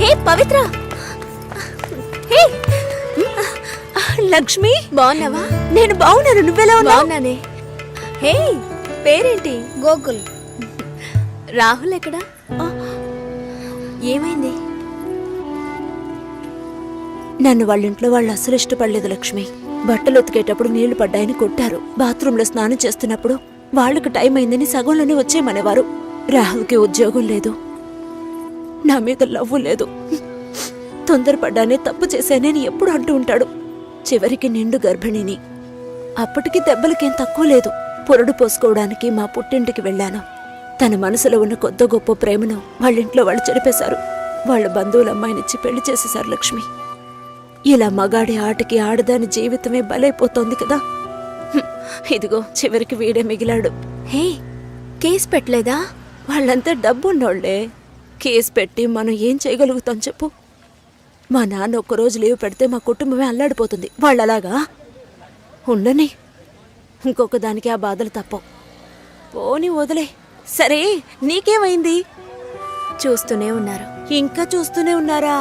హే పవిత్ర, హే లక్ష్మి, బాగున్నావా? నేను బాగున్నాను, నువ్వెలా ఉన్నావు? బాగున్నానే. హే పేరేంటి? గోకుల్. రాహుల్ ఎక్కడా? ఏమైంది? నన్ను వాళ్ళింట్లో వాళ్ళు అసలు ఇష్టపడలేదు లక్ష్మి. బట్టలు ఉతికేటప్పుడు నీళ్లు పడ్డాయని కొట్టారు. బాత్రూంలో స్నానం చేస్తున్నప్పుడు వాళ్ళకు టైం అయిందని సగంలోనే వచ్చేయమనేవారు. రాహుల్కి ఉద్యోగం లేదు, నా మీద లవ్వు లేదు. తొందరపడ్డానే తప్పు చేశానని ఎప్పుడు అంటూ ఉంటాడు. చివరికి నిండు గర్భిణిని. అప్పటికి దెబ్బలకేం తక్కువ లేదు. పొరడు పోసుకోవడానికి మా పుట్టింటికి వెళ్ళాను. తన మనసులో ఉన్న కొద్ది గొప్ప ప్రేమను వాళ్ళింట్లో వాళ్ళు చెరిపేశారు. వాళ్ళ బంధువుల అమ్మాయినిచ్చి పెళ్లి చేసేశారు లక్ష్మి. ఇలా మగాడి ఆటకి ఆడదాని జీవితమే బలైపోతోంది కదా. ఇదిగో చివరికి వీడే మిగిలాడు. హే కేసు పెట్టలేదా? వాళ్ళంతా డబ్బున్నోళ్లే. కేసు పెట్టి మనం ఏం చేయగలుగుతాం చెప్పు? మా నాన్న ఒక్కరోజు లీవ్ పెడితే మా కుటుంబమే అల్లాడిపోతుంది. వాళ్ళలాగా ఉండని. ఇంకొక దానికి ఆ బాధలు తప్పవు. పోని వదిలే. సరే నీకేమైంది? చూస్తూనే ఉన్నారు. ఇంకా చూస్తూనే ఉన్నారా?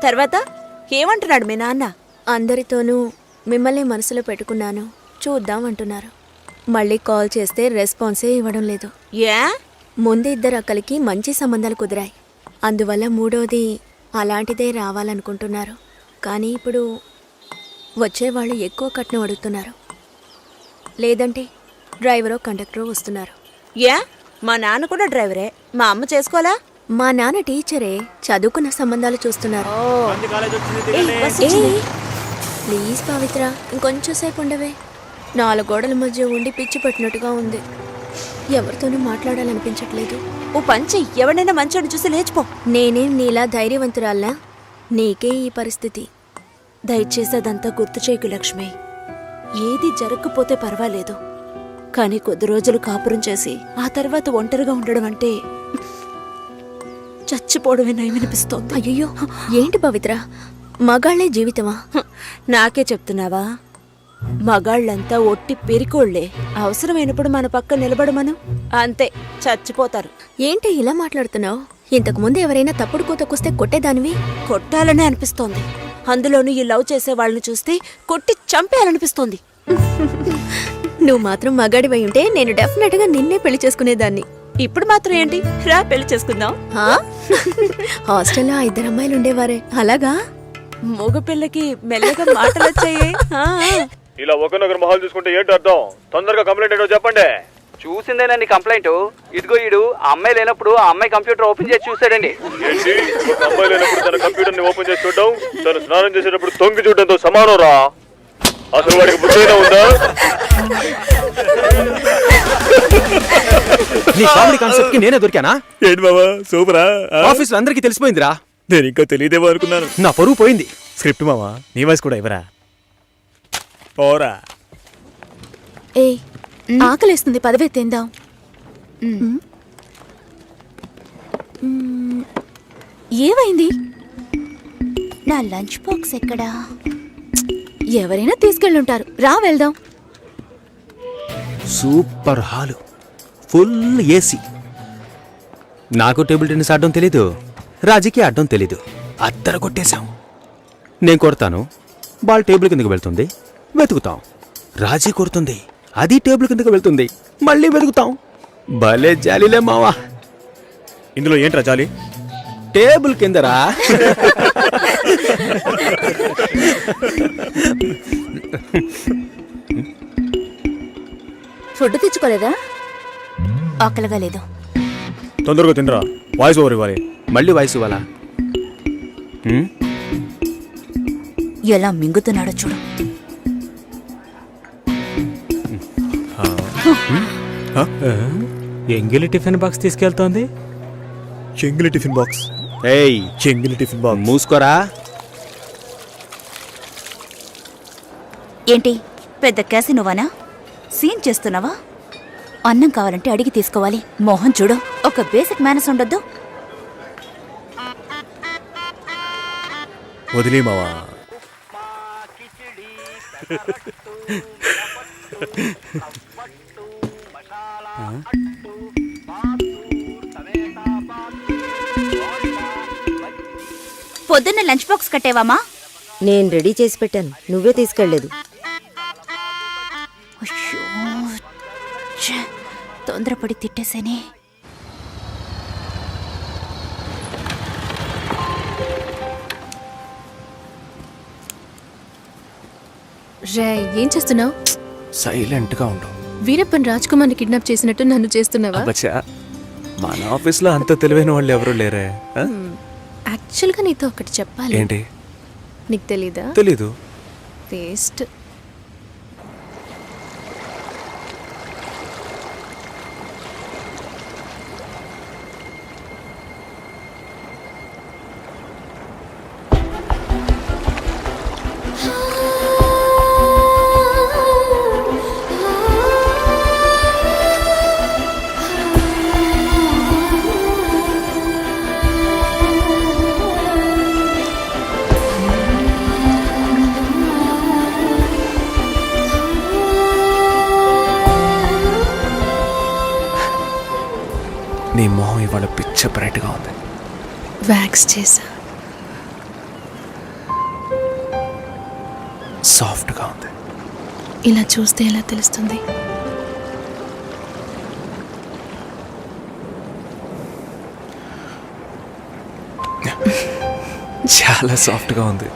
తర్వాత ఏమంటున్నాడు మీ నాన్న? అందరితోనూ మిమ్మల్ని మనసులో పెట్టుకున్నాను, చూద్దాం అంటున్నారు. మళ్ళీ కాల్ చేస్తే రెస్పాన్సే ఇవ్వడం లేదు. ఏ? ముందు ఇద్దరు అక్కలకి మంచి సంబంధాలు కుదిరాయి. అందువల్ల మూడోది అలాంటిదే రావాలనుకుంటున్నారు. కానీ ఇప్పుడు వచ్చేవాళ్ళు ఎక్కువ కట్నం అడుగుతున్నారు. లేదంటే డ్రైవరో కండక్టరో వస్తున్నారు. ఏ? మా నాన్న కూడా డ్రైవరే. మా అమ్మ చేసుకోవాలా? మా నాన్న టీచరే, చదువుకున్న సంబంధాలు చూస్తున్నారు. ప్లీజ్ పవిత్ర, ఇంకొంచెం సేపు ఉండవే. 4 గోడల మధ్య ఉండి పిచ్చి పట్టినట్టుగా ఉంది. ఎవరితోనూ మాట్లాడాలనిపించట్లేదు. ఓ పంచి, ఎవడైనా మంచోడు చూసి లేచిపో. నేనేం నీలా ధైర్యవంతురాల్లా? నీకే ఈ పరిస్థితి. దయచేసి అదంతా గుర్తు చేయకు లక్ష్మి. ఏది జరగకపోతే పర్వాలేదు, కానీ కొద్ది రోజులు కాపురం చేసి ఆ తర్వాత ఒంటరిగా ఉండడం అంటే చచ్చిపోవడమే నయమనిపిస్తోంది. అయ్యో ఏంటి పవిత్ర, మగాళ్లే జీవితమా? నాకే చెప్తున్నావా? మగాళ్ళంతా ఒట్టి పెరికోళ్లే. అవసరమైనప్పుడు మన పక్క నిలబడమను, అంతే చచ్చిపోతారు. ఏంటి ఇలా మాట్లాడుతున్నావు? ఇంతకు ముందు ఎవరైనా తప్పుడు కూతకొస్తే కొట్టేదానివి. కొట్టాలనే అనిపిస్తోంది. అందులోనూ ఈ లవ్ చేసే వాళ్ళని చూస్తే కొట్టి చంపేయాలనిపిస్తోంది. నువ్వు మాత్రం మగాడివై ఉంటే నేను డెఫినెట్ గా నిన్నే పెళ్లి చేసుకునేదాన్ని. ఇప్పుడు మాత్రం ఏంటి, రా పెళ్లి చేసుకుందాం. హాస్టల్లో 2 అమ్మాయిలు ఉండేవారే, అలాగా? మగ పిల్లకి మెల్లగా మాటలు వచ్చాయి. ఇలా ఒకరినొకరు మొహాలు చూసుకుంటే ఏంటి అర్థం? తొందరగా కంప్లైంట్ ఏంటో చెప్పండి. చూసిందేనండి కంప్లైంట్. ఇదిగో ఈడు ఆ అమ్మాయి లేనప్పుడు ఆ అమ్మాయి కంప్యూటర్ ఓపెన్ చేసి చూసాడండి. ఏంటి, ఒక అమ్మాయి లేనప్పుడు తన కంప్యూటర్ ని ఓపెన్ చేసి చూడడం తను స్నానం చేసేటప్పుడు తొంగి చూడడంతో సమానం రా. అసలు వాడికి బుద్ధైనా ఉందా? నీ కామెడీ కాన్సెప్ట్ కి నేనే దొరికానా? ఏంటి బాబా సూపరా? ఆఫీస్ లో అందరికీ తెలిసిపోయిందిరా. నేను ఇంకా తెలియదేమో అనుకున్నాను. నా పరువు పోయింది. స్క్రిప్ట్ మావా, నీ వాయిస్ కూడా ఇవ్వరా? పోరా. ఏ ఆకలేస్తుంది, పదవే తిందాం. ఏమైంది? నా లంచ్ బాక్స్ ఎక్కడా? ఎవరైనా తీసుకెళ్ళుంటారు, రా వెళ్దాం. Super hall, full AC. నాకు టేబుల్ టెన్నిస్ ఆడడం తెలీదు, రాజీకి ఆడడం తెలీదు. అద్దర కొట్టేశాం. నేను కొడతాను, బాల్ టేబుల్ కిందకి వెళ్తుంది, వెతుకుతాం. రాజీ కొడుతుంది, అది టేబుల్ కిందకి వెళ్తుంది, మళ్ళీ వెతుకుతాం. భలే జాలీలే మావా. ఇందులో ఏంట్రా జాలి? టేబుల్ కిందరా. ఫుడ్ తెచ్చుకోలేదా? ఆకలిగా లేదు. తొందరగా తినరా, వాయిస్ ఓవర్ ఇవ్వాలి. మళ్ళీ వాయిస్ ఇవ్వాలా? ఎలా మింగుతున్నాడో చూడు. ఎంగిలి టిఫిన్ బాక్స్ తీసుకెళ్తోంది. చెంగిలి టిఫిన్ బాక్స్? ఏయ్, చెంగిలి టిఫిన్ బాక్స్. మూసుకోరా. ఏంటి పెద్ద క్యాసినోవానా? సీన్ చేస్తున్నావా? అన్నం కావాలంటే అడిగి తీసుకోవాలి. మోహన్ చూడు, ఒక బేసిక్ మేనస్ ఉండొద్దు. వదిలే మావా. పొద్దున్న లంచ్ బాక్స్ కట్టేవామా? నేను రెడీ చేసి పెట్టాను, నువ్వే తీసుకెళ్లేదు. అయ్యో, ఛే, తొందరపడి తిట్టేసేనే. రే, ఏం చేస్తున్నావు? సైలెంట్ గా ఉండు. వీరప్పన్ రాజ్ కుమార్ని కిడ్నాప్ చేసినట్టు నన్ను చేస్తున్నావా? అబ్బచ్చా, మన ఆఫీస్లో అంత తెలివైన వాళ్ళు ఎవరు లేరే. ఆ? యాక్చువల్గా నీతో ఒకటి చెప్పాలి. ఏంటి? నీకు తెలీదా? తెలీదు. వేస్ట్. నీ మొహం ఇవాళ పిచ్చ బ్రైట్ గా ఉంది. వ్యాక్స్ చేసా. సాఫ్ట్ గా ఉంది. ఇలా చూస్తే ఎలా తెలుస్తుంది? చాలా సాఫ్ట్ గా ఉంది.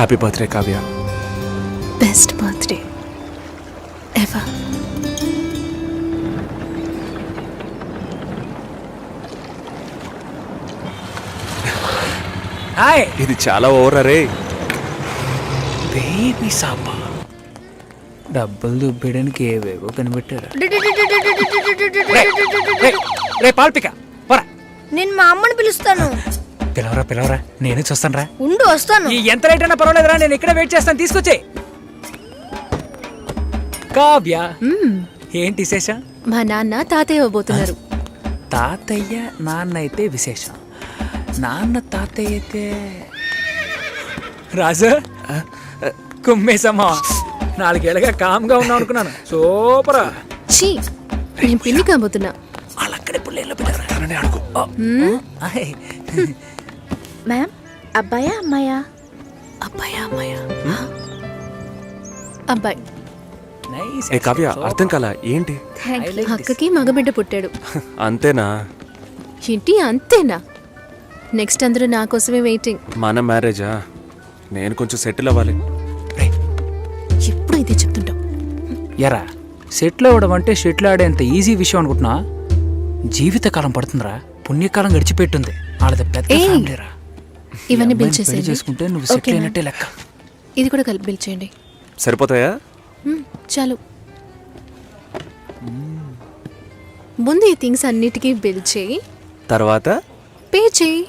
Happy birthday Kavya. Best birthday ever. ఇది చాలా ఓవర్ రే. బేబీ సాపా డబ్బులు దుబ్బేయడానికి ఏవేవో కనిపెట్టారు. రే పాల్పిక పోరా. నేను మా అమ్మని పిలుస్తాను. పిలవరా పిలవరా, నేనే చూస్తాను రా. ఉండు, వస్తాను. ఈ ఎంత రేట్ అయినా పర్వాలేదురా, నేను ఇక్కడ వెయిట్ చేస్తాను. తీసుకొచ్చే. కావ్య, ఏంటి విశేషం? మా నాన్న తాతయ్య ఇవ్వబోతున్నారు. తాతయ్య నాన్న అయితే విశేషం, నాన్న తాతయ్య అయితే రాజు కుమ్మేసమ్మా. 4 ఏళ్ళగా కామ్గా ఉన్నావు అనుకున్నాను. సూపరా. ఛీ, నేను పిన్ని కాబోతున్నా. వాళ్ళక్కడ ఇప్పుడు లేలో పెట్టారని అడుగు. మ్యామ్, అబ్బాయా అమ్మాయా? అబ్బాయా అమ్మాయా? అబ్బాయి. నైస్. ఏ కావ్య, అర్థం కాలా ఏంటి? అక్కకి మగబిడ్డ పుట్టాడు. అంతేనా? ఏంటి అంతేనా? నెక్స్ట్ అందరూ నా కోసమే వెయిటింగ్. మన మ్యారేజా? నేను కొంచెం సెటిల్ అవ్వాలి. ఎప్పుడు ఇదే చెప్తుంటావు. ఎరా, సెటిల్ అవ్వడం అంటే షెటిల్ ఆడేంత ఈజీ విషయం అనుకుంటున్నా? జీవితకాలం పడుతుందిరా. పుణ్యకాలం గడిచిపెట్టుంది. వాళ్ళది పెద్ద ఫ్యామిలీరా. ఇవన్నీ బిల్ పెళ్లి చేసేయండి. చేసుకుంటే నువ్వు సెటిల్ ఓకేనా? అయినట్టే లెక్క. ఇది కూడా కలిపి బిల్ చేయండి. సరిపోతాయా? చాలు. ముందు ఈ థింగ్స్ అన్నిటికీ బిల్ చేయి, తర్వాత పే చేయి.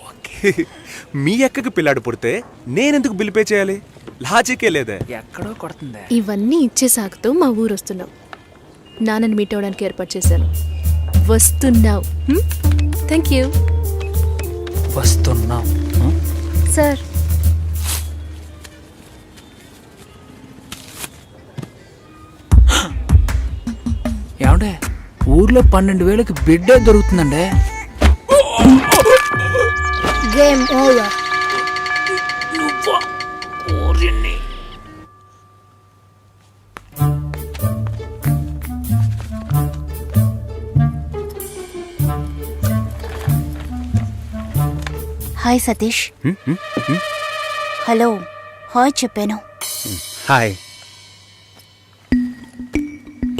మీ అక్కకి పిల్లాడు పుడితే నేనెందుకు బిల్ పే చేయాలి? లాజికే లేదే. ఎక్కడో కొడుతుంది. ఇవన్నీ ఇచ్చే సాగుతూ మా ఊరు వస్తున్నావు. నాన్నని మీట్ అవ్వడానికి ఏర్పాటు చేశాను. వస్తున్నావు. Thank you. వస్తున్నాం. సార్, ఏమంటే ఊర్లో 12,000కి బిడ్డే దొరుకుతుందండి. Game over. Hi Satish. Hello, hi చెప్పాను. హాయ్.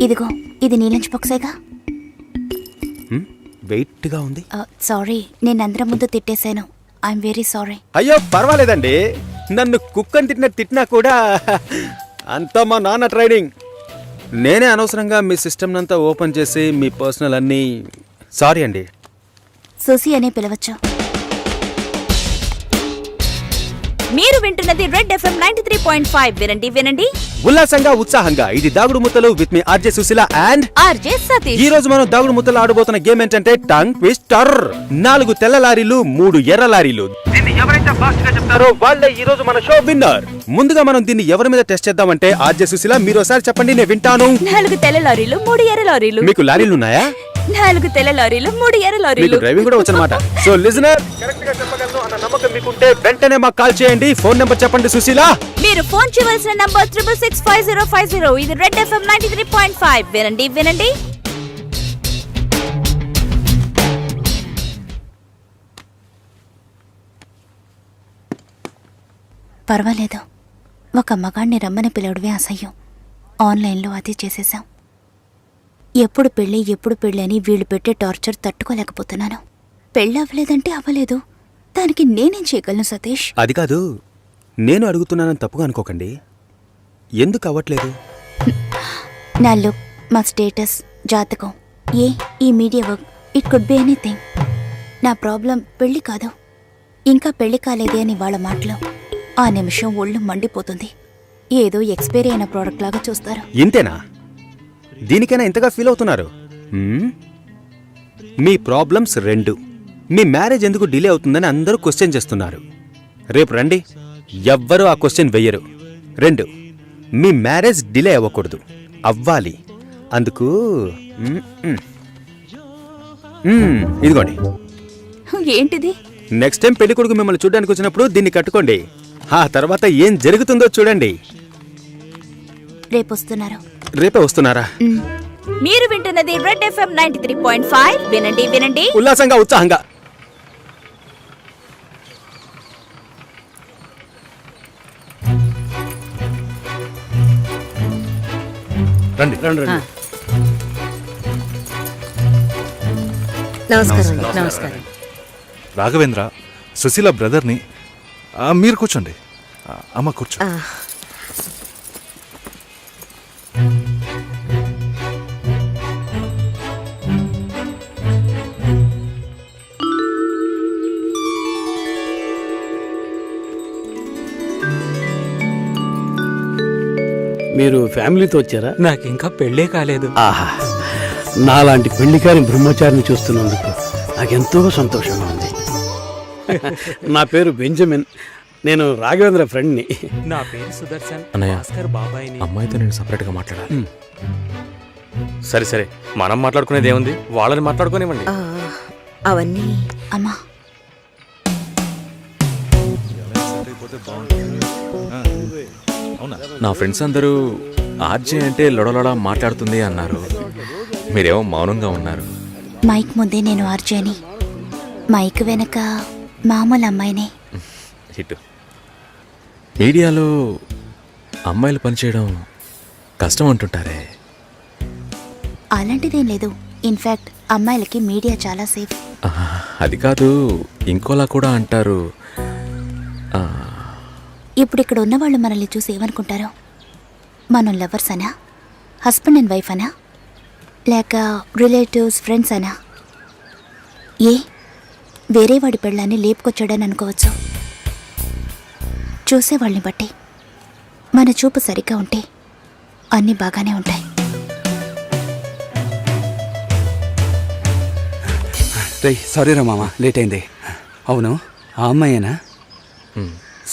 ఇదిగో, ఇది నీ లంచ్ బాక్సేగా. వెయిట్గా ఉంది. సారీ, నేను అందరం ముందు తిట్టేశాను. I'm very sorry. అయ్యో పర్వాలేదండి. నన్ను కుక్కని తిట్టినా కూడా అంతా మా నాన్న ట్రైనింగ్. నేనే అనవసరంగా మీ సిస్టమ్ అంతా ఓపెన్ చేసి మీ పర్సనల్ అన్నీ. సారీ అండి. సుసి అనే పిలవచ్చు. మీరు వింటున్నది రెడ్ ఎఫ్ఎం 93.5. వినండి వినండి ఉల్లాసంగా ఉత్సాహంగా. ఇది దాగుడు ముత్తలు with me RJ Sushila and RJ Satish. ఈ రోజు మనం దాగుడు ముత్తలు ఆడబోతున్న గేమ్ ఏంటంటే టంగ్ ట్విస్టర్. 4 తెల్ల లారీలు, 3 ఎర్ర లారీలు. దీన్ని ఎవరైతే ఫాస్ట్ గా చెప్తారో వాళ్ళే ఈ రోజు మన షో విన్నర్. ముందుగా మనం దీన్ని ఎవరి మీద టెస్ట్ చేద్దామంటే ఆర్జే సుశీల మీరు ఒకసారి చెప్పండి, నేను వింటాను. 4 తెల్ల లారీలు, 3 ఎర్ర లారీలు. మీకు లారీలు ఉన్నాయా? 4 తెల్ల లారీలు 3 ఎర్ర మీకు లారీలు. డ్రైవింగ్ కూడా వచ్చనమాట. సో లిజనర్, కరెక్ట్ గా చెప్పగలను అన్న నమ్మకం మీకుంటే వెంటనే మాకు కాల్ చేయండి. ఫోన్ నెంబర్ చెప్పండి సుశీల. మీరు ఫోన్ చేయవలసిన నంబర్ 6665050. ఇది రెడ్ FM 93.5. వినండి వినండి. పర్వాలేదు, ఒక మగాణ్ణి రమ్మని పిలవడమే అసహ్యం. ఆన్లైన్లో అది చేసేసాం. ఎప్పుడు పెళ్ళి అని వీళ్ళు పెట్టే టార్చర్ తట్టుకోలేకపోతున్నాను. పెళ్ళి అవ్వలేదంటే అవ్వలేదు, దానికి నేనేం చేయగలను సతీష్? అది కాదు, నేను అడుగుతున్నానని తప్పుగా అనుకోకండి. ఎందుకు అవ్వట్లేదు? నా లుక్, మా స్టేటస్, జాతకం, ఈ media work, it could be anything. నా ప్రాబ్లం పెళ్లి కాదు, ఇంకా పెళ్లి కాలేదే అని వాళ్ళ మాటలు. ఆ నిమిషం ఒళ్ళు మండిపోతుంది. ఏదో ఎక్స్పైరీ అయిన ప్రోడక్ట్ లాగా చూస్తారు. ఇంతేనా? దీనికైనా ఇంతగా ఫీల్ అవుతున్నారు? మీ ప్రాబ్లమ్స్ 2. మీ మ్యారేజ్ ఎందుకు డిలే అవుతుందని అందరూ క్వశ్చన్ చేస్తున్నారు. రేపు రండి, ఎవ్వరూ ఆ క్వశ్చన్ వెయ్యరు. 2, మీ మ్యారేజ్ డిలే అవ్వకూడదు, అవ్వాలి. అందుకు ఇదిగోండి. ఏంటిది? నెక్స్ట్ టైం పెళ్లి కొడుకు మిమ్మల్ని చూడడానికి వచ్చినప్పుడు దీన్ని కట్టుకోండి. ఆ తర్వాత ఏం జరుగుతుందో చూడండి. రేపొస్తున్నారు. రేపే వస్తున్నారా? మీరు వింటున్నది రెడ్ FM 93.5. వినండి వినండి. ఉల్లాసంగా, ఉత్సాహంగా. రండి రండి. నమస్కారం. నమస్కారం. రాఘవేంద్ర, సుశీల బ్రదర్ని. మీరు కూర్చోండి. అమ్మ కూర్చో. మీరు ఫ్యామిలీతో వచ్చారా? నాకు ఇంకా పెళ్ళే కాలేదు. ఆహా, నాలాంటి పెళ్లికారి బ్రహ్మచారిని చూస్తున్నందుకు నాకెంతో సంతోషంగా ఉంది. నా పేరు బెంజమిన్. నేను రాఘవేంద్ర ఫ్రెండ్ని. నా పేరు సుదర్శన్. అన్నయ్య, భాస్కర్ బాబాయ్ని. అమ్మాయితో నేను సపరేట్గా మాట్లాడాలి. సరే సరే, మనం మాట్లాడుకునేది ఏముంది, వాళ్ళని మాట్లాడుకోనివ్వండి. అవన్నీ అమ్మా, నా ఫ్రెండ్స్ అందరూ ఆర్జే అంటే లొడలొడ మాట్లాడుతుంది అన్నారు. మీరేమో మౌనంగా ఉన్నారు. మైక్ ముందే నేను ఆర్జేని, మైక్ వెనక మామూలు అమ్మాయిని. హిట్. మీడియాలో అమ్మాయిలు పనిచేయడం కష్టం అంటుంటారే. అలాంటిదేం లేదు. ఇన్ఫ్యాక్ట్ అమ్మాయిలకి మీడియా చాలా సేఫ్. అది కాదు, ఇంకోలా కూడా అంటారు. ఇప్పుడు ఇక్కడ ఉన్నవాళ్ళు మనల్ని చూసి ఏమనుకుంటారు? మనం లవర్స్ అనా, హస్బెండ్ అండ్ వైఫ్ అనా, లేక రిలేటివ్స్, ఫ్రెండ్స్ అనా? వేరే వాడి పెళ్ళాన్ని లేపుకొచ్చాడని అనుకోవచ్చు. చూసేవాళ్ళని బట్టి మన చూపు సరిగ్గా ఉంటే అన్నీ బాగానే ఉంటాయి. సారీ రా మామ, లేట్ అయింది. అవును, ఆ అమ్మాయేనా?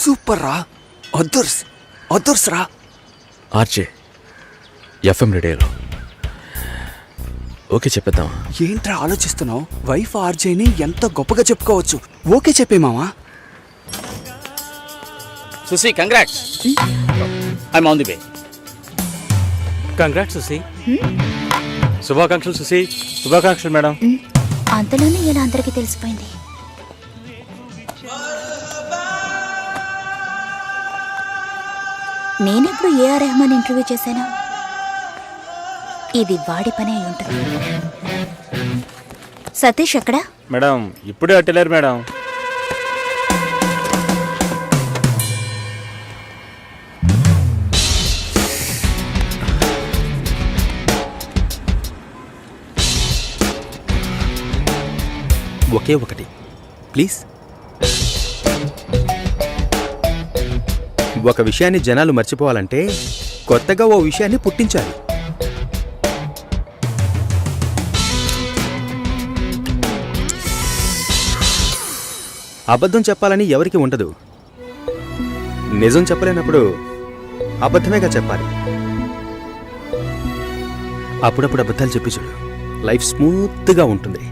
సూపర్ రా, అదర్స్ రా. ఆర్జే ఎఫ్ఎం రేడియోలో. ఓకే చెప్పేద్దాం. ఏంట్రా ఆలోచిస్తున్నావు? వైఫ్ ఆర్జేని ఎంత గొప్పగా చెప్పుకోవచ్చు. ఓకే చెప్పే మామా. Susi, congrats. I'm on the way. Congrats Susi. శుభాకాంక్షలు సుసి. శుభాకాంక్షలు మేడం. అంతలోనే ఇలా అందరికీ తెలిసిపోయింది. నేనెప్పుడు ఏఆర్ రెహమాన్ ఇంటర్వ్యూ చేశాను? ఇది వాడి పని అయి ఉంటుంది. సతీష్ ఎక్కడా? మేడం ఇప్పుడే అట్టలేరు మేడం. ఒకే ఒకటి ప్లీజ్. ఒక విషయాన్ని జనాలు మర్చిపోవాలంటే కొత్తగా ఓ విషయాన్ని పుట్టించాలి. అబద్ధం చెప్పాలని ఎవరికి ఉండదు. నిజం చెప్పలేనప్పుడు అబద్ధమేగా చెప్పాలి. అప్పుడప్పుడు అబద్ధాలు చెప్పి చూడు, లైఫ్ స్మూత్గా ఉంటుంది.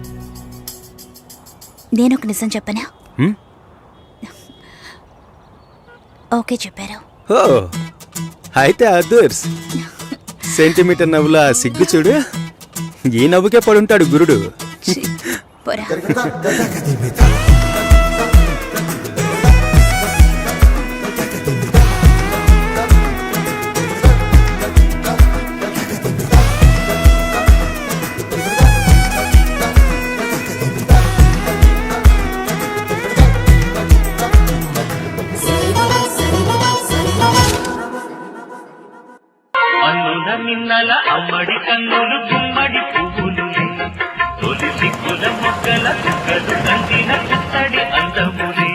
నేను ఒక నిజం చెప్పనా? హ్మ్? ఓకే చెప్పారు. ఓ అయితే అదర్స్ సెంటీమీటర్ నవ్వుల సిగ్గు చూడు, ఈ నవ్వుకే పడుంటాడు గురుడు. పోరా. నిన్నల అమ్మడి కన్నులు గుమ్మడి పువ్వులు తొలి సిగ్గుల మొగ్గల చుక్కలు కంటిన పుత్తడి అందములే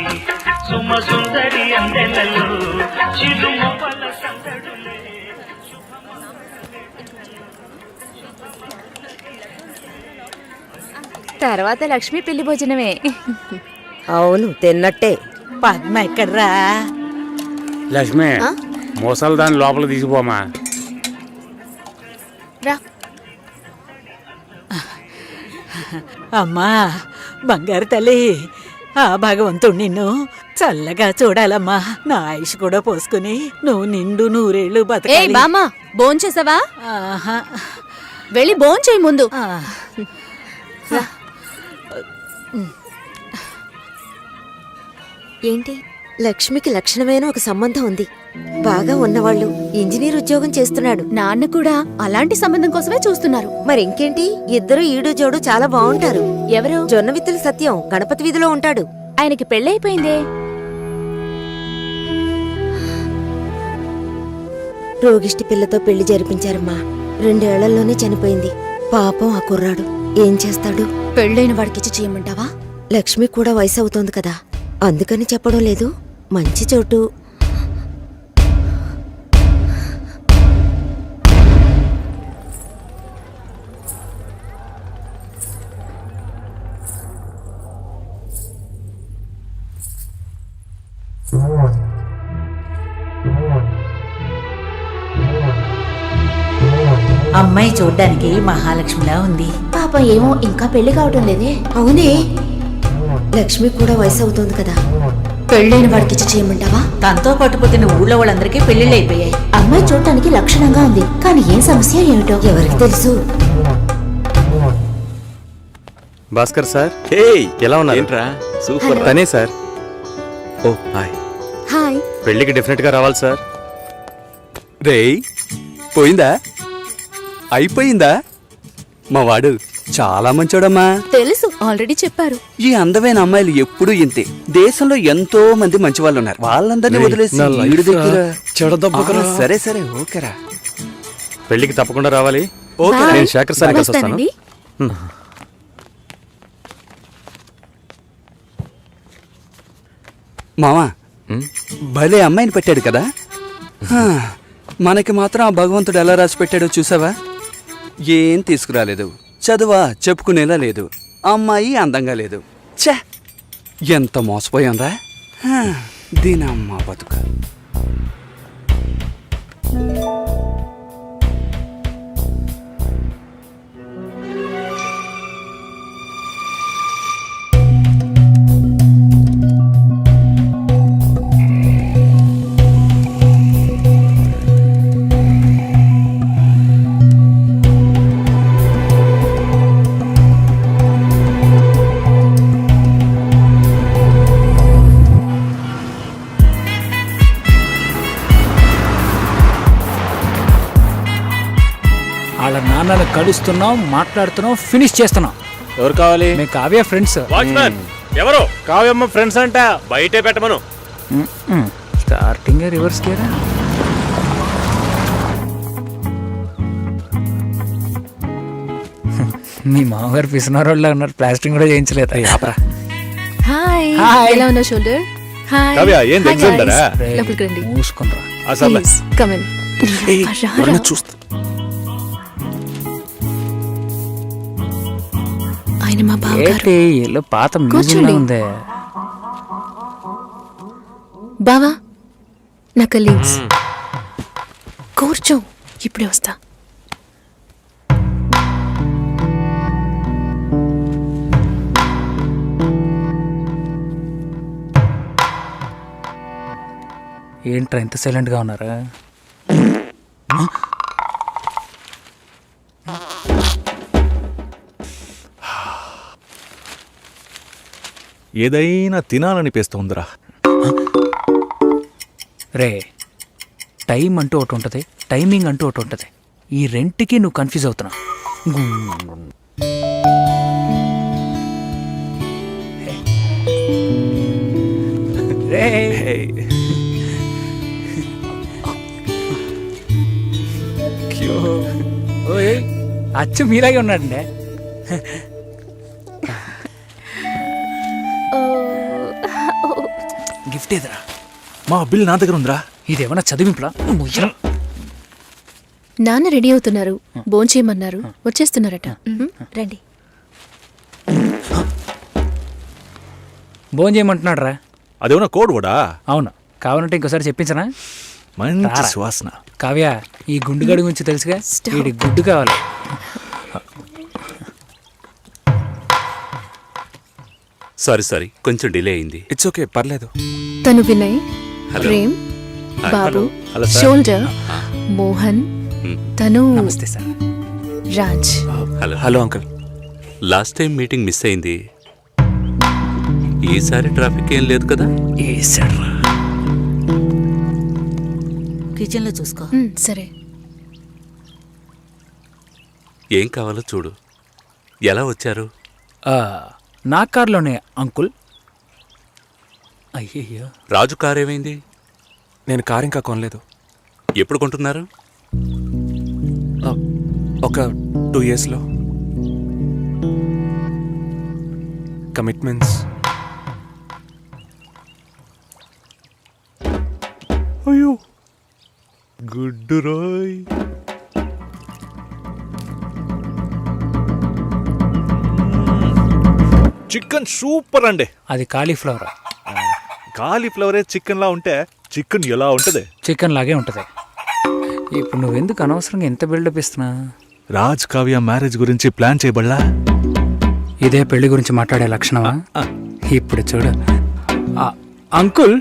సుమ సుందరి అందెలలో చిరుమొపల సందడులే. తర్వాత లక్ష్మి పెళ్లి భోజనమే. అవును తిన్నట్టే. పద్మ ఎక్కడ్రా? లక్ష్మి మోసాలు దాన్ని లోపల తీసిపోమా. రా. అమ్మా బంగారు తల్లి, ఆ భగవంతుడు నిన్ను చల్లగా చూడాలమ్మా. నా ఆయుష్ కూడా పోసుకుని నువ్వు నిండు నూరేళ్లు ఏ బతకాలి. బామ్మ భోంచేసావా? ఆహా. వెళ్ళి భోంచేయి ముందు. ఆ. ఏంటి, లక్ష్మికి లక్షణమైన ఒక సంబంధం ఉంది. బాగా ఉన్నవాళ్ళు, ఇంజనీర్ ఉద్యోగం చేస్తున్నాడు. నాన్న కూడా అలాంటి సంబంధం కోసమే చూస్తున్నారు. మరి ఇంకేంటి, ఇద్దరు ఈడు జోడు చాలా బాగుంటారు. ఎవరు? జొన్న విత్తుల సత్యం గణపతి వీధిలో ఉంటాడు. ఆయనకి పెళ్ళైపోయిందే. రోగిష్టి పిల్లతో పెళ్లి జరిపించారమ్మా. 2 ఏళ్లలోనే చనిపోయింది. పాపం ఆ కుర్రాడు ఏం చేస్తాడు? పెళ్ళైన వాడికిచ్చి చేయమంటావా? లక్ష్మి కూడా వయసు అవుతోంది కదా, అందుకని చెప్పడం లేదు. మంచి చోటు. అమ్మాయి చూడ్డానికి మహాలక్ష్మిలా ఉంది. పాపం ఏమో ఇంకా పెళ్లి కావటం లేదే. అవునే, లక్ష్మి కూడా వయసు అవుతోంది కదా. పెళ్ళైన వాడికిచ్చి చేయమంటావా? తనతో పాటు పుట్టిన ఊళ్ళో వాళ్ళందరికీ పెళ్లిళ్ళు అయిపోయాయి. అమ్మాయి చూడటానికి లక్షణంగా ఉంది, కానీ ఏం సమస్య ఏమిటో ఎవరికి తెలుసు? భాస్కర్ సార్, ఎలా ఉన్నారు? ఏంట్రా సూపర్. తనే సార్. ఓ హాయ్. హాయ్. పెళ్ళికి డెఫినెట్గా రావాలి సార్. రేయ్ పోయిందా? అయిపోయిందా? మా వాడు చాలా మంచోడమ్మా. తెలుసు, ఆల్రెడీ చెప్పారు. ఈ అందమైన అమ్మాయిలు ఎప్పుడూ ఇంతే. దేశంలో ఎంతో మంది మంచి వాళ్ళు ఉన్నారు. వాళ్ళందరినీ వదిలేసి ఈడి దగ్గర సరే సరే ఓకేరా. పెళ్ళికి తప్పకుండా రావాలి. Okay Bye. నేను శేఖర్ సార్ కలిసి వస్తాను. వస్తానండి. మామా భలే అమ్మాయిని పెట్టాడు కదా. హా, మనకి మాత్రం ఆ భగవంతుడు ఎలా రాసి పెట్టాడో చూసావా? ఏం తీసుకురాలేదు, చదువా చెప్పుకునేలా లేదు, అమ్మాయి అందంగా లేదు. ఛే, ఎంత మోసపోయాంరా. దీనమ్మ బతుక. వాళ్ళ నాన్నని కలుస్తున్నాం, మాట్లాడుతున్నాం, ఫినిష్ చేస్తున్నాం. ఎవరు కావాలి? మేము కావ్య ఫ్రెండ్స్. వాచ్మ్యాన్ ఎవరు? కావ్యమ్మ ఫ్రెండ్స్ అంట. బయటే పెట్టమను. స్టార్టింగ్ రివర్స్ గేరా. మీ మామగారు పిసినారోళ్ళ ఉన్నారు, ప్లాస్టింగ్ కూడా చేయించలేదు. హాయ్. హాయ్. ఎలా ఉన్నావు షోల్డర్? హాయ్. కావ్య, ఏం Hi, ఎగ్జామ్ guys. దరా? లోపలికి రండి. మూసుకుంటారా? అసలు Please, come in. చూస్తా. ఆయన మా బావగారు. ఏంటి ఇల్లు పాత మ్యూజియం కూర్చోండి. ఉంది. బావా, నా కలీగ్స్. కూర్చో, ఇప్పుడే వస్తా. ఏంట్రా ఇంత సైలెంట్గా ఉన్నారా? ఏదైనా తినాలనిపిస్తోందిరా. రే, టైం అంటూ ఒకటి ఉంటుంది, టైమింగ్ అంటూ ఒకటి ఉంటుంది. ఈ రెంట్కి నువ్వు కన్ఫ్యూజ్ అవుతున్నా. రే, ఓయ్, అచ్చు మీలాగే ఉన్నాడండి. గిఫ్ట్ ఏదిరా? మా బిల్ నా దగ్గర ఉందిరా. ఇదేమన్నా చదివింపులా? నాన్న రెడీ అవుతున్నారు, భోంచేయమన్నారు, వచ్చేస్తున్నారట. రండి. భోజనం చేయమంటున్నాడు రా. అదేమన్నా కోడ్ కూడా? అవును, కావాలంటే ఇంకోసారి చెప్పించనా? మంచి రారా. సువాసన. కావ్య, ఈ గుండుగడి గురించి తెలుసుగా, Stop. వీడి గుడ్డు కావాలి. సారీ కొంచెం డిలే అయింది. ఇట్స్ ఓకే, పర్లేదు. తను వినయ్, హలో. ప్రేమ్, బాబు, హలో సార్. షోల్డర్, మోహన్, తను నమస్తే sir. Raj. Hello. Hello uncle. Last time meeting miss అయింది. ఈసారి ట్రాఫిక్ ఏం లేదు కదా? కిచెన్లో చూసుకో. సరే. ఏం కావాలో చూడు. ఎలా వచ్చారు? నా కార్లోనే అంకుల్. అయ్యయ్యో, రాజు కార్ ఏమైంది? నేను కార్ ఇంకా కొనలేదు. ఎప్పుడు కొంటున్నారు? ఒక 2 yearsలో. కమిట్మెంట్స్. అయ్యో, గుడ్డు రోయ్. చికెన్ సూపర్ అండి. అది కాలీఫ్లవర్. కాలీఫ్లవరే చికెన్ లా ఉంటే చికెన్ ఎలా ఉంటది? చికెన్ లాగే ఉంటుంది. ఇప్పుడు నువ్వెందుకు అనవసరంగా ఎంత బిల్డప్ ఇస్తున్నా? రాజ్ కావ్య మ్యారేజ్ గురించి ప్లాన్ చేయబడలా? ఇదే పెళ్లి గురించి మాట్లాడే లక్షణమా? ఇప్పుడు చూడు. అంకుల్,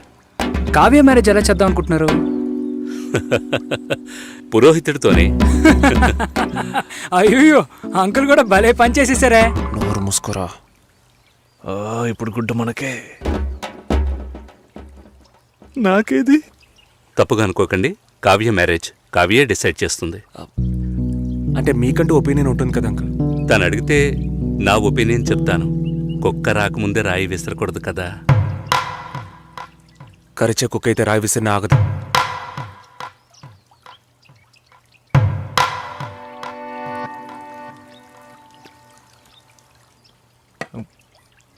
కావ్య మ్యారేజ్ ఎలా చేద్దాం అనుకుంటున్నారు? పురోహితుడితోనే. అయ్యో, అంకుల్ కూడా భలే పని చేసేసారే. నోరు మూసుకోరా. ఇప్పుడు గుడ్డు మనకే. నాకేది? తప్పుగా అనుకోకండి, కావ్య మ్యారేజ్ కావ్యే డిసైడ్ చేస్తుంది. అంటే మీకంటూ ఒపీనియన్ ఉంటుంది కదా అంకుల్. తను అడిగితే నా ఒపీనియన్ చెప్తాను. కుక్క రాకముందే రాయి విసరకూడదు కదా. కరిచే కుక్క అయితే రాయి విసిరిన ఆగదు.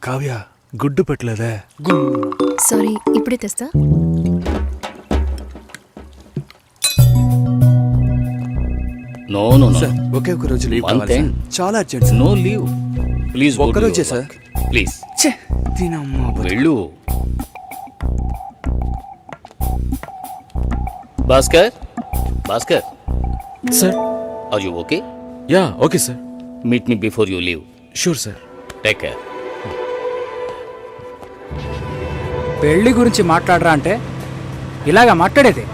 కావ్య, గుడ్డు పెట్టలేదే? సారీ, ఇప్పుడే తెస్తా. నో నో నో, ఒకే ఒక రోజు లీవ్ One కావాలి thing. సార్. చాలా అర్జెంట్. No leave please. ఒక్క రోజే సార్. ప్లీజ్ ఛే, దీనమ్మా బతుకు. వెళ్ళు. Bhaskar, Bhaskar sir. Are you okay? Yeah okay sir. Meet me before you leave. Sure sir. Take care. పెళ్లి గురించి మాట్లాడరా అంటే ఇలాగా మాట్లాడేది?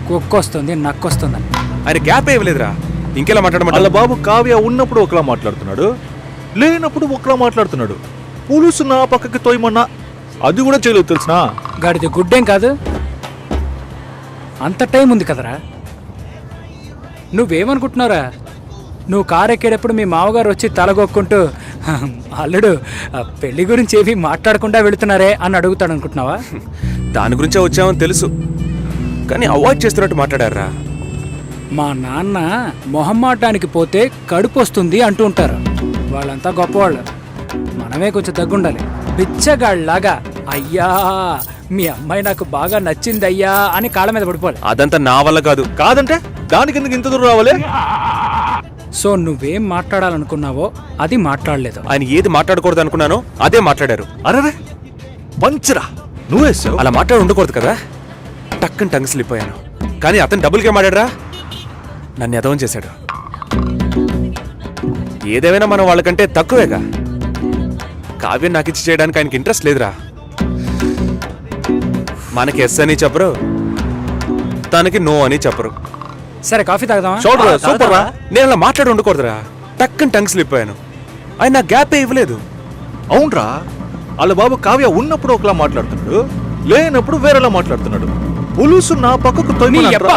కుక్కొస్తుంది, నక్కొస్తుందని. ఆయన గ్యాప్ ఇవ్వలేదురా. ఇంకెలా మాట్లాడమంట? వాళ్ళ బాబు కావ్య ఉన్నప్పుడు ఒకలా మాట్లాడుతున్నాడు, లేనప్పుడు ఒకలా మాట్లాడుతున్నాడు. పులుసు నా పక్కకి తోయమన్నా అది కూడా చేయలేదు తెలుసునా? గాడిది గుడ్డేం కాదు, అంత టైం ఉంది కదరా. నువ్వేమనుకుంటున్నారా? నువ్వు కారు ఎక్కేటప్పుడు మీ మామగారు వచ్చి తలగొక్కుంటూ అల్లుడు పెళ్లి గురించి ఏవి మాట్లాడకుండా వెళుతున్నారే అని అడుగుతాడు అనుకుంటున్నావా? దాని గురించే వచ్చామని తెలుసు, కానీ అవాయిడ్ చేస్తున్నట్టు మాట్లాడారా. మా నాన్న మొహమ్మాటానికి పోతే కడుపు వస్తుంది అంటూ ఉంటారు. వాళ్ళంతా గొప్పవాళ్ళు, మనమే కొంచెం తగ్గుండాలి. బిచ్చగాళ్ళలాగా అయ్యా మీ అమ్మాయి నాకు బాగా నచ్చిందయ్యా అని కాళ్ళ మీద పడిపోవాలి. అదంతా నా వల్ల కాదు. కాదంటే దానికి ఎందుకు ఇంత దూరం రావాలి? సో నువ్వేం మాట్లాడాలనుకున్నావో అది మాట్లాడలేదు. ఆయన ఏది మాట్లాడకూడదు అనుకున్నానో అదే మాట్లాడారు. అరే పంచరా, నువ్వేసావు. అలా మాట్లాడి ఉండకూడదు కదా. టక్కని టంగ్ స్లిప్ అయ్యాను. కానీ అతను డబుల్గా మాట్లాడరా, నన్ను ఎదవం చేశాడు. ఏదేమైనా మనం వాళ్ళకంటే తక్కువేగా. కావ్యం నాకు ఇచ్చి చేయడానికి ఆయనకి ఇంట్రెస్ట్ లేదురా. మనకి ఎస్ అని చెప్పరు, మొత్తానికి నో అని చెప్పరు. సరే కాఫీ తాగుదామా? చూడరా సూపర్ రా. నేను అలా మాట్లాడి ఉండకూడదురా. టక్కని టంగ్ స్లిప్ అయ్యాను. ఆయన నా గ్యాపే ఇవ్వలేదు. అవునరా, వాళ్ళ బాబు కావ్య ఉన్నప్పుడు ఒకలా మాట్లాడుతున్నాడు, లేనప్పుడు వేరేలా మాట్లాడుతున్నాడు. పులుసు నా పక్కకు నీ తొయ్యి యబ్బ.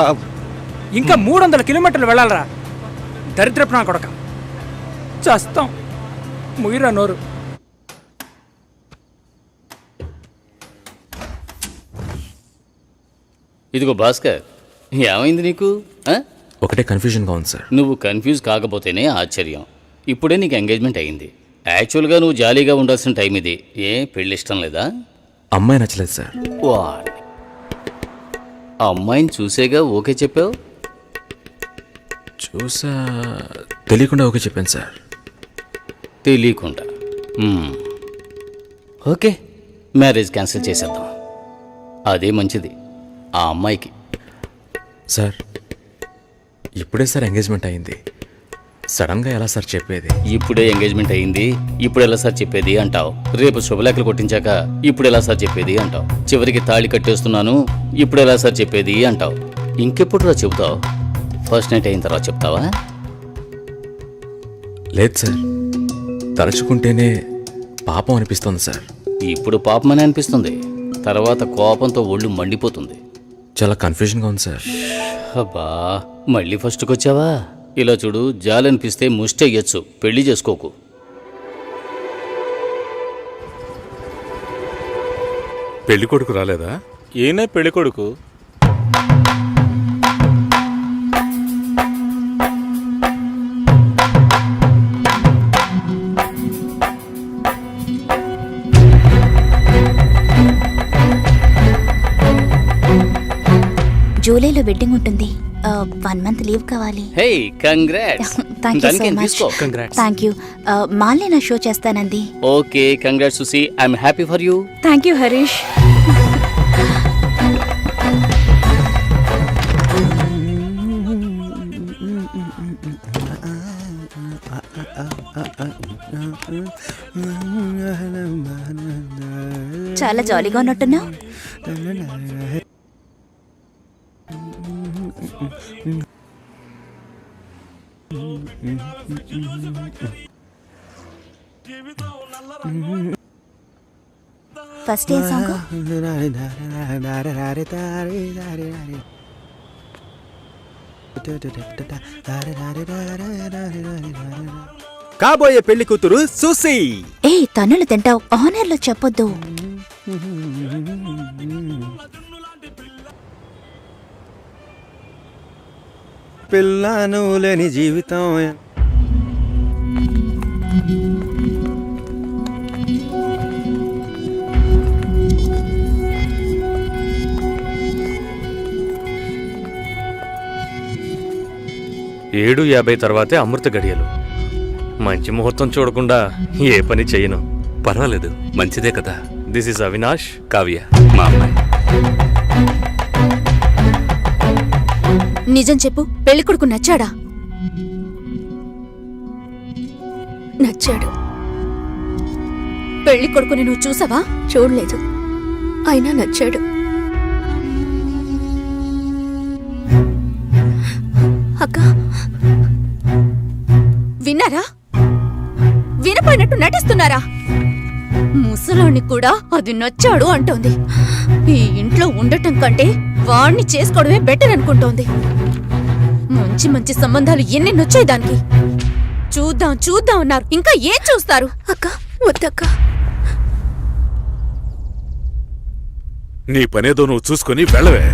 ఇంకా 300 కిలోమీటర్లు వెళ్ళాలరా. దరిద్రపు నా కొడక. చస్తాం. ముయిరా నోరు. ఇదిగో భాస్కర్, ఏమైంది నీకు? ఆ? ఒకటే కన్ఫ్యూజన్గా ఉంది సార్. నువ్వు కన్ఫ్యూజ్ కాకపోతేనే ఆశ్చర్యం. ఇప్పుడే నీకు ఎంగేజ్మెంట్ అయింది. యాక్చువల్గా నువ్వు జాలీగా ఉండాల్సిన టైం ఇది. ఏ పెళ్ళి ఇష్టం లేదా? అమ్మాయి నచ్చలేదు సార్. వాడి అమ్మాయిని చూసేగా ఓకే చెప్పావు. చూసా తెలియకుండా ఓకే చెప్పాను సార్. తెలియకుండా. ఓకే, మ్యారేజ్ క్యాన్సిల్ చేసేద్దాం. అదే మంచిది ఆ అమ్మాయికి. సార్ ఇప్పుడే సార్ ఎంగేజ్మెంట్ అయింది, సడన్గా ఎలా సార్ చెప్పేది? ఇప్పుడే ఎంగేజ్మెంట్ అయింది, ఇప్పుడు ఎలా సార్ చెప్పేది అంటావు. రేపు శుభలేఖలు కొట్టించాక ఇప్పుడు ఎలా సార్ చెప్పేది అంటావు. చివరికి తాళి కట్టేస్తున్నాను, ఇప్పుడు ఎలా సార్ చెప్పేది అంటావు. ఇంకెప్పుడు రా చెబుతావు? ఫస్ట్ నైట్ అయిన తర్వాత చెప్తావా? లేదు సార్, తలుచుకుంటేనే పాపం అనిపిస్తుంది సార్. ఇప్పుడు పాపమని అనిపిస్తుంది, తర్వాత కోపంతో ఒళ్ళు మండిపోతుంది. చాలా కన్ఫ్యూజన్గా ఉంది సార్. అబ్బా, మళ్ళీ ఫస్ట్కి వచ్చావా? ఇలా చూడు, జాలనిపిస్తే ముష్టి అయ్యొచ్చు, పెళ్లి చేసుకోకు. పెళ్లి కొడుకు రాలేదా? ఈయనే పెళ్లి కొడుకు. జూలైలో వెడ్డింగ్ ఉంటుంది. 1 మంత్ లీవ్ కావాలి. Hey congrats. Thank you so much. Thank you. మాల్ని నా షో చేస్తానంది. Okay, congrats Susi. I'm happy for you. Thank you Harish. చాలా జాలీగా ఉన్నట్టున్నావు. ఫస్ట్ ఏ సాంగ్? కాబోయే పెళ్లి కూతురు సుసి. ఏ తన్నులు తింటావు, ఆనర్లో చెప్పొద్దు. పిల్లను లేని జీవితం. ఏడు 50 తర్వాతే అమృత గడియలు. మంచి ముహూర్తం చూడకుండా ఏ పని చేయను. పర్వాలేదు, మంచిదే కదా. దిస్ ఇస్ అవినాష్, కావ్య మా అమ్మాయి. నిజం చెప్పు, పెళ్లి కొడుకు నచ్చాడా? నచ్చాడు. పెళ్లి కొడుకుని నువ్వు చూసావా? చూడలేదు, అయినా నచ్చాడు. అక్క విన్నారా? వినపోయినట్టు నటిస్తున్నారా? ముసలాన్ని కూడా అది నచ్చాడు అంటోంది. ఈ ఇంట్లో ఉండటం కంటే వాణ్ణి చేసుకోవడమే బెటర్ అనుకుంటోంది. మంచి మంచి సంబంధాలు ఎన్ని నొచ్చాయి దానికి. చూద్దాం చూద్దాం అన్నారు, ఇంకా ఏం చూస్తారు? అక్క వద్దక్క. నీ పనేదో నువ్వు చూసుకొని వెళ్ళవే.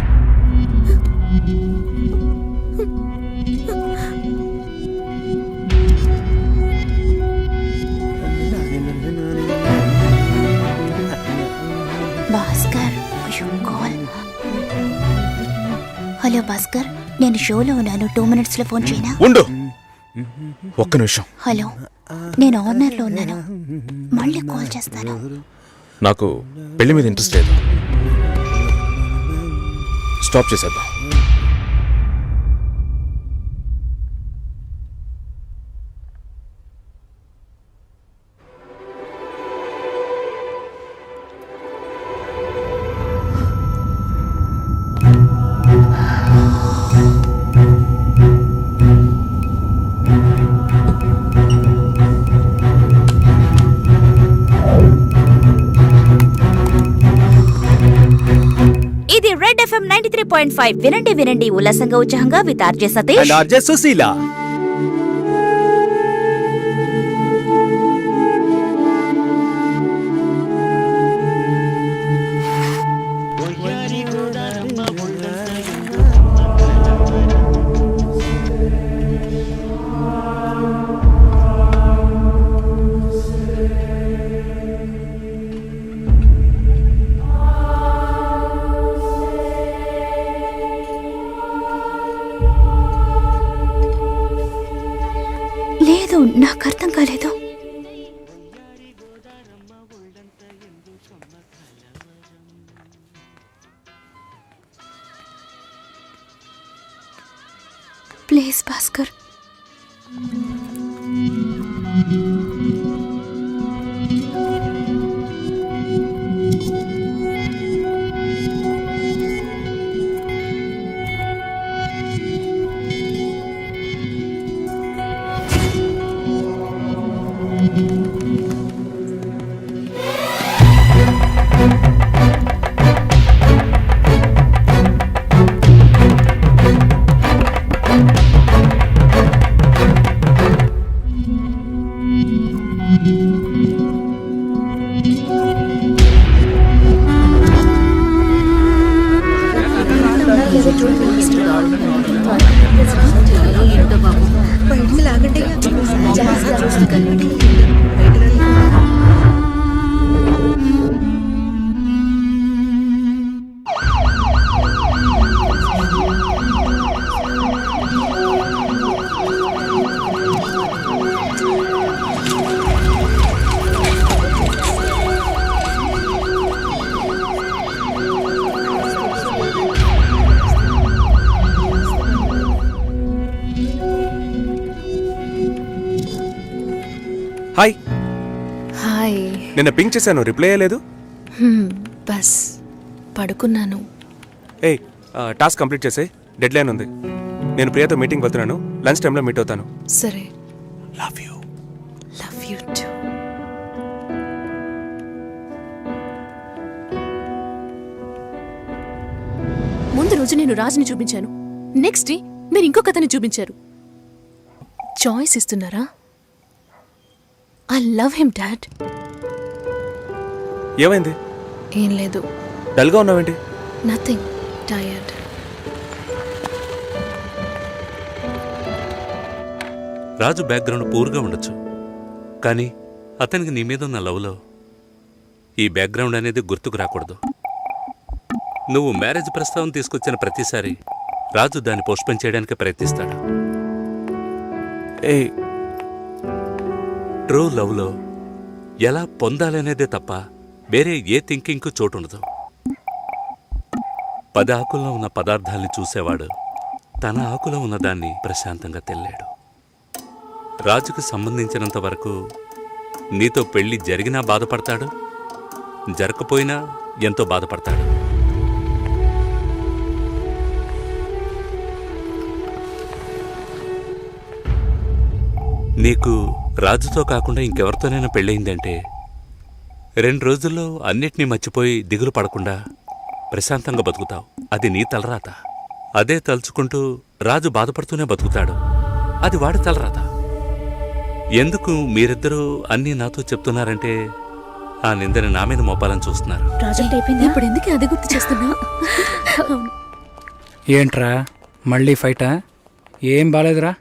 భాస్కర్, కాల్. హలో భాస్కర్, నేను షోలో ఉన్నాను. 2 minutes లో ఫోన్ చేయనా? ఉండు, ఒక్క నిమిషం. హలో, నేను ఆనర్లో ఉన్నాను, మళ్ళీ కాల్ చేస్తాను. నాకు పెళ్లి మీద ఇంట్రెస్ట్ లేదు. స్టాప్ చేసేద్దాం. 101.5 వినండి వినండి ఉల్లాసంగా ఉత్సాహంగా with RJ and Satish. RJ Sushila. లేదు, నాకు అర్థం కాలేదు. ప్లీజ్ భాస్కర్. హాయ్. హాయ్. నిన్న పింక్ చేశాను, రిప్లై అయ్యలేదు. బస్ పడుకున్నాను. ఏయ్, టాస్క్ కంప్లీట్ చేసే, డెడ్ లైన్ ఉంది. నేను ప్రియతో మీటింగ్ వెళ్తున్నాను, లంచ్ టైంలో మీట్ అవుతాను. సరే. Love you. Love you too. ముందు రోజు నేను రాజుని చూపించాను, నెక్స్ట్ డే మీరు ఇంకొక అతన్ని చూపించారు. చాయిస్ ఇస్తున్నారా? I love him dad. ఏమైంది? ఏం లేదు. డల్గా ఉన్నావేంటి? Nothing, tired. రాజు బ్యాక్గ్రౌండ్ పూర్గా ఉండొచ్చు, కానీ అతనికి నీ మీద ఉన్న లవ్లో ఈ బ్యాక్గ్రౌండ్ అనేది గుర్తుకు రాకూడదు. నువ్వు మ్యారేజ్ ప్రస్తావన తీసుకొచ్చిన ప్రతిసారి రాజు దాన్ని పోస్ట్పోన్ చేయడానికి ప్రయత్నిస్తాడు. ఏయ్, ట్రూ లవ్లో ఎలా పొందాలనేదే తప్ప వేరే ఏ థింకింగ్కు చోటుండదు. 10 ఆకుల్లో ఉన్న పదార్థాల్ని చూసేవాడు తన ఆకులో ఉన్నదాన్ని ప్రశాంతంగా తెల్లాడు. రాజుకు సంబంధించినంత వరకు నీతో పెళ్లి జరిగినా బాధపడతాడు, జరగకపోయినా ఎంతో బాధపడతాడు. నీకు రాజుతో కాకుండా ఇంకెవరితోనైనా పెళ్ళయిందంటే 2 రోజుల్లో అన్నిటినీ మర్చిపోయి దిగులు పడకుండా ప్రశాంతంగా బతుకుతావు. అది నీ తలరాత. అదే తలుచుకుంటూ రాజు బాధపడుతూనే బతుకుతాడు. అది వాడి తలరాత. ఎందుకు మీరిద్దరూ అన్నీ నాతో చెప్తున్నారంటే ఆ నిందని నా మీద మోపాలని చూస్తున్నారు. ఇప్పుడు ఎందుకు అది గుర్తు చేస్తున్నా? ఏంట్రా మళ్ళీ ఫైటా? ఏం బాలేదురా.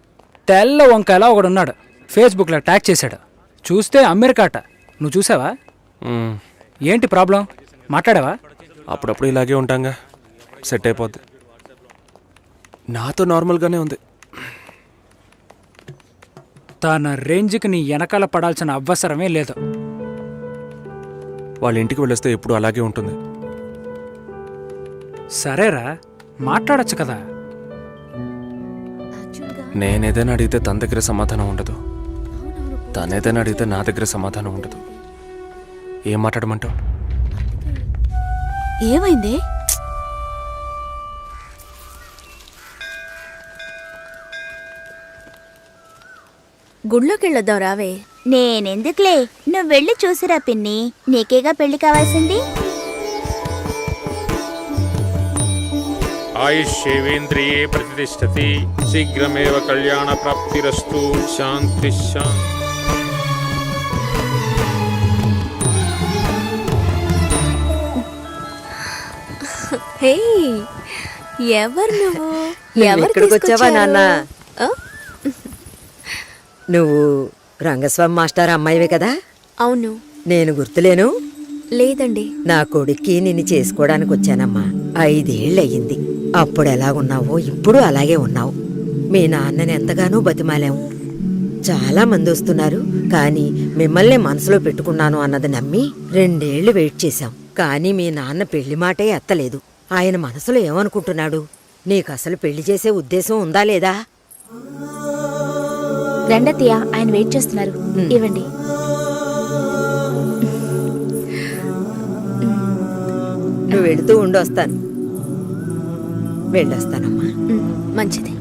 తెల్ల వంకాయలా ఒకడున్నాడు, ఫేస్బుక్లో ట్యాగ్ చేశాడు. చూస్తే అమెరికాట. నువ్వు చూసావా? ఏంటి ప్రాబ్లం? మాట్లాడావా? అప్పుడప్పుడు ఇలాగే ఉంటాంగా, సెట్ అయిపోద్ది. నాతో నార్మల్గానే ఉంది. తన రేంజ్కి నీ వెనకాల పడాల్సిన అవసరమే లేదు. వాళ్ళ ఇంటికి వెళ్ళొస్తే ఎప్పుడు అలాగే ఉంటుంది. సరేరా, మాట్లాడచ్చు కదా. నేనేదైనా అడిగితే తన దగ్గర సమాధానం ఉండదు, తనేదైనా అడిగితే నా దగ్గర సమాధానం ఉండదు. ఏం మాట్లాడమంటావు? ఏమైంది? గుళ్ళోకెళ్ళొద్దాం రావే. నేనెందుకులే, నువ్వు వెళ్ళి చూసిరా పిన్ని. నీకేగా పెళ్లి కావాల్సింది. ఆయుష్యేవేంద్రియే ప్రతిష్టతి శీఘ్రమేవ కళ్యాణ ప్రాప్తిరస్తు శాంతి శాంతి. హే ఎవరు నువ్వు ఇక్కడికి వచ్చావా నాన్న? నువ్వు రంగస్వామి మాస్టర్ అమ్మాయివే కదా? అవును. నేను గుర్తులేను? లేదండి. నా కొడుక్కి నిన్ను చేసుకోవడానికి వచ్చానమ్మా. 5 ఏళ్ళయ్యింది. అప్పుడు ఎలాగున్నావో ఇప్పుడు అలాగే ఉన్నావు. మీ నాన్నని ఎంతగానో బతిమాలాం. చాలా మంది వస్తున్నారు, కానీ మిమ్మల్ని మనసులో పెట్టుకున్నాను అన్నది నమ్మి 2 ఏళ్లు వెయిట్ చేశాం. కానీ మీ నాన్న పెళ్లి మాటే ఎత్తలేదు. ఆయన మనసులో ఏమనుకుంటున్నాడు? నీకసలు పెళ్లి చేసే ఉద్దేశం ఉందా లేదా? రెండతయ్య, ఆయన వెయిట్ చేస్తున్నారు. ఇవ్వండి. నువ్వు వెళుతూ ఉండొస్తాను. వెళ్ళొస్తానమ్మా. మంచిది.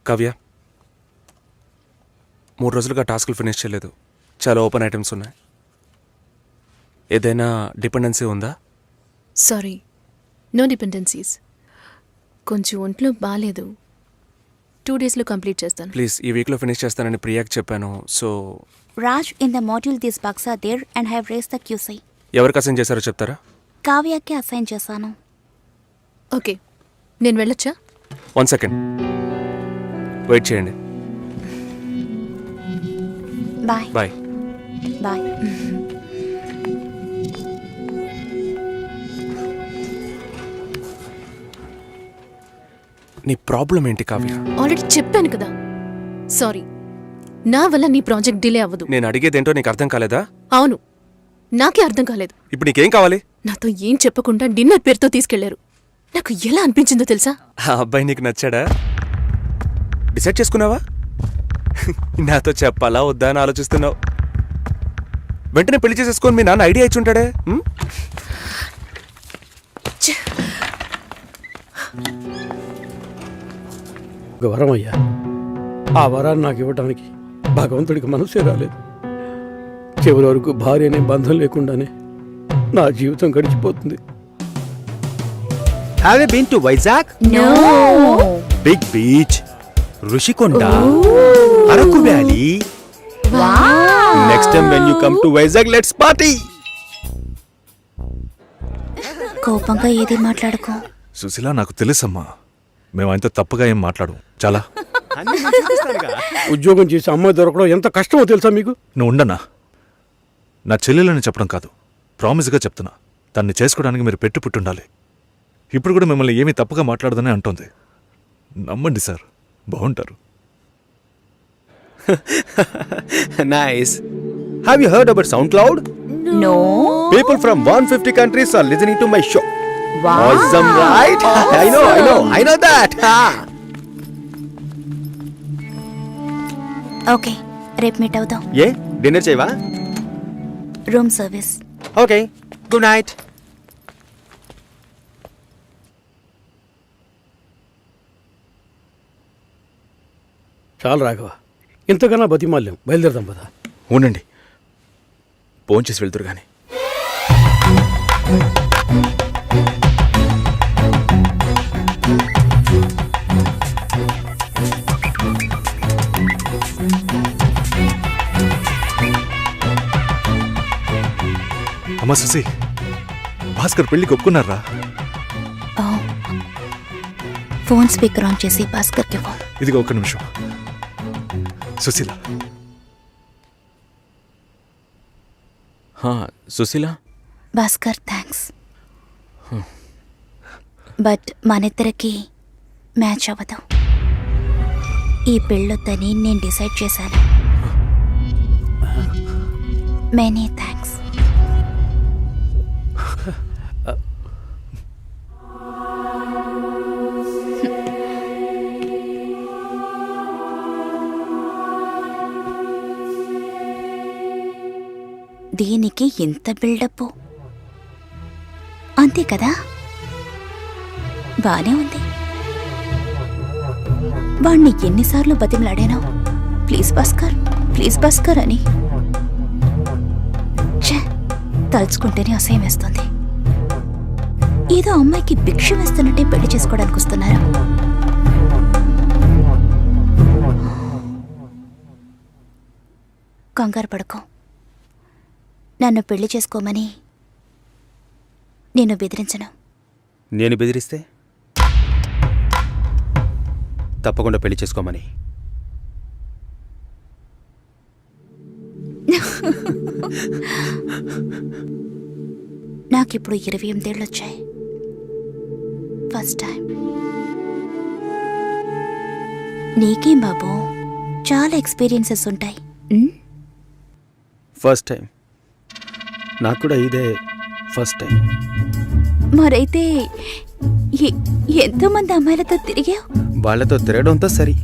కావ్య, 3 రోజులుగా టాస్క్లు ఫినిష్ చేయలేదు. చాలా ఓపెన్ ఐటమ్స్ ఉన్నాయి. ఏదైనా డిపెండెన్సీ ఉందా? Sorry, no dependencies. కొంచెం ఒంట్లో బాగాలేదు. 2 డేస్లో కంప్లీట్ చేస్తాను. ప్లీజ్, ఈ వీక్లో ఫినిష్ చేస్తానని ప్రియాకి చెప్పాను. So Raj, in the module this box are there and have raise the QC. ఎవరికి అసైన్ చేశారో చెప్తారా? కావ్యకి అసైన్ చేశాను. ఓకే, నేను వెళ్ళొచ్చా? 1 సెకండ్ వెయిట్ చేయండి. Bye bye. బాయ్. నీ ప్రాబ్లం ఏంటి కావ్య? ఆల్రెడీ చెప్పాను కదా. సారీ, నా వల్ల నీ ప్రాజెక్ట్ డిలే అవ్వదు. నేను అడిగేదేంటో నీకు అర్థం కాలేదా? అవును, నాకే అర్థం కాలేదు. ఇప్పుడు నీకేం కావాలి? నాతో ఏం చెప్పకుండా డిన్నర్ పేరుతో తీసుకెళ్లారు. నాకు ఎలా అనిపించిందో తెలుసా? ఆ అబ్బాయి నీకు నచ్చాడా? డిసైడ్ చేసుకున్నావా? నాతో చెప్పాలా వద్దా అని ఆలోచిస్తున్నావు. వెంటనే పెళ్లి చేసేసుకొని మీ నాన్న ఐడియా ఇచ్చి ఉంటాడే. వరం అయ్యా, ఆ వరాన్ని నాకు ఇవ్వడానికి భగవంతుడికి మనసే రాలేదు. చివరి వరకు భార్య అనే బంధం లేకుండానే నా జీవితం గడిచిపోతుంది. Have you been to Vizag? No. Big beach, Rushikonda, Araku Valley. Wow. Next time when you come to Vizag, let's party. కోపంగా ఏది మాట్లాడుకో. సుశీల, నాకు తెలుసమ్మా. మేము ఆయనతో తప్పుగా ఏం మాట్లాడు. చాలా ఉద్యోగం చేసి అమ్మాయి దొరకడం ఎంత కష్టమో తెలుసా మీకు? నువ్వు ఉండనా? నా చెల్లెలని చెప్పడం కాదు, ప్రామిస్గా చెప్తున్నా. తన్ని చేసుకోవడానికి మీరు పెట్టి పుట్టుండాలి. ఇప్పుడు కూడా మిమ్మల్ని ఏమీ తప్పుగా మాట్లాడదని అంటోంది. నమ్మండి సార్, బాగుంటారు. Nice. Have you heard about SoundCloud? No. People from 150 countries are listening to my show. Wow. Awesome, right? I know that. Okay, రేపు మీట్ అవుదాం. ఏ డిన్నర్ చేయవా? Room service. Okay, good night. చాలు రాఘవ, ఇంతకన్నా బతిమాల్యం. బయలుదేరదాం పదా. ఉండండి, ఫోన్ చేసి వెళ్తురు కానీ. అమ్మా సుశీ, భాస్కర్ పెళ్లికి ఒప్పుకున్నారా? ఫోన్ స్పీకర్ ఆన్ చేసి భాస్కర్కి ఇవ్వు. ఇదిగో ఒక్క నిమిషం. సుశీల. సుశీల. భాస్కర్, థ్యాంక్స్. బట్ మనిద్దరికి మ్యాచ్ అవ్వదు. ఈ పెళ్ళొద్దని నేను డిసైడ్ చేశాను. Many thanks. దీనికి ఇంత బిల్డప్ అంతే కదా? బానే ఉంది. వాణ్ణి ఎన్నిసార్లు బతిమలాడాను, ప్లీజ్ భాస్కర్ అని. ఛే, తలుచుకుంటేనే అసహ్యం వేస్తుంది. ఏదో అమ్మాయికి భిక్ష వేస్తున్నట్టే పెళ్లి చేసుకోవడానికి వస్తున్నారా? కంగారు పడుకో. నన్ను పెళ్లి చేసుకోమని నేను బెదిరించను. నేను బెదిరిస్తే తప్పకుండా పెళ్లి చేసుకోమని. నాకిప్పుడు 28 ఏళ్ళు వచ్చాయి. First time. నీకేం బాబు, చాలా ఎక్స్పీరియన్సెస్ ఉంటాయి. First time. నాకు కూడా ఇదే ఫస్ట్ టైం. మరైతే ఎంతోమంది అమ్మాయిలతో తిరిగావు? వాళ్ళతో తిరగడంతో సరి.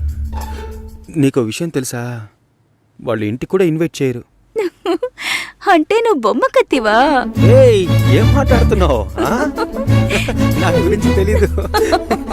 నీకో విషయం తెలుసా, వాళ్ళు ఇంటికి కూడా ఇన్వైట్ చేయరు. అంటే నువ్వు బొమ్మ కత్తివా? ఏయ్, ఏం మాట్లాడుతున్నావు? నా గురించి తెలీదు.